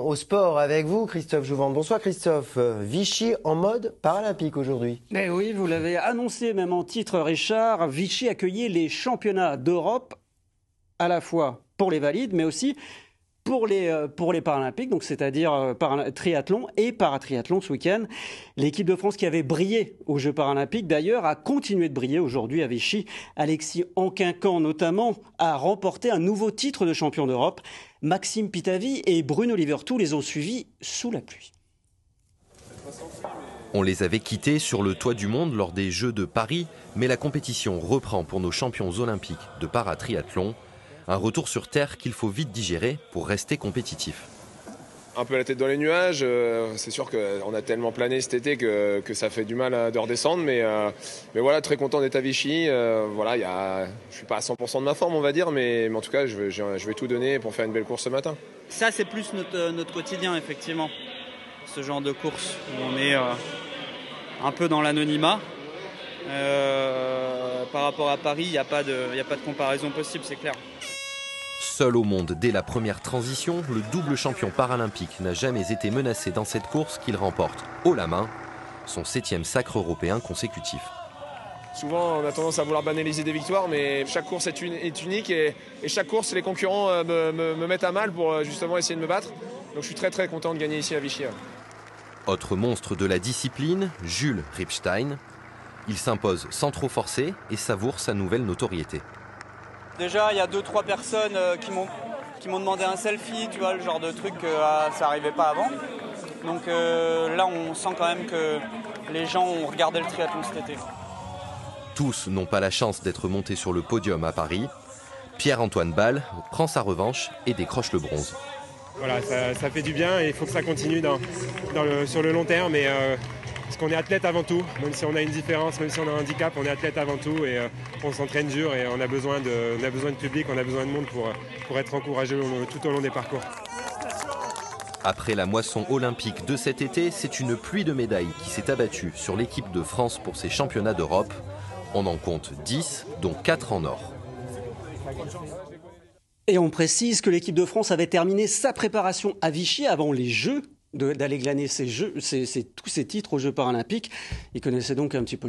au sport avec vous, Christophe Jouvente. Bonsoir Christophe. Vichy en mode paralympique aujourd'hui. Mais oui, vous l'avez annoncé même en titre, Richard. Vichy accueillait les championnats d'Europe à la fois pour les valides, mais aussi pour les paralympiques, donc c'est-à-dire triathlon et paratriathlon ce week-end. L'équipe de France qui avait brillé aux Jeux paralympiques, d'ailleurs, a continué de briller aujourd'hui à Vichy. Alexis Anquincan, notamment, a remporté un nouveau titre de champion d'Europe. Maxime Pitavi et Bruno Livertoux les ont suivis sous la pluie. On les avait quittés sur le toit du monde lors des Jeux de Paris, mais la compétition reprend pour nos champions olympiques de paratriathlon. Un retour sur terre qu'il faut vite digérer pour rester compétitif. Un peu la tête dans les nuages, c'est sûr qu'on a tellement plané cet été que ça fait du mal de redescendre, mais voilà, très content d'être à Vichy. Voilà, je ne suis pas à 100% de ma forme, on va dire, mais en tout cas, je vais tout donner pour faire une belle course ce matin. Ça, c'est plus notre quotidien, effectivement, ce genre de course où on est un peu dans l'anonymat. Par rapport à Paris, il n'y a pas de comparaison possible, c'est clair. Seul au monde dès la première transition, le double champion paralympique n'a jamais été menacé dans cette course qu'il remporte haut la main, son 7e sacre européen consécutif. Souvent, on a tendance à vouloir banaliser des victoires, mais chaque course est unique et chaque course, les concurrents me mettent à mal pour justement essayer de me battre. Donc je suis très très content de gagner ici à Vichy. Autre monstre de la discipline, Jules Ripstein. Il s'impose sans trop forcer et savoure sa nouvelle notoriété. Déjà, il y a 2-3 personnes qui m'ont demandé un selfie, tu vois, le genre de truc ça n'arrivait pas avant. Donc là, on sent quand même que les gens ont regardé le triathlon cet été. Tous n'ont pas la chance d'être montés sur le podium à Paris. Pierre-Antoine Bal prend sa revanche et décroche le bronze. Voilà, ça fait du bien et il faut que ça continue sur le long terme. Parce qu'on est athlète avant tout, même si on a une différence, même si on a un handicap, on est athlète avant tout et on s'entraîne dur et on a besoin de public, on a besoin de monde pour être encouragé tout au long des parcours. Après la moisson olympique de cet été, c'est une pluie de médailles qui s'est abattue sur l'équipe de France pour ces championnats d'Europe. On en compte 10, dont 4 en or. Et on précise que l'équipe de France avait terminé sa préparation à Vichy avant les Jeux, d'aller glaner tous ces titres aux Jeux paralympiques. Ils connaissaient donc un petit peu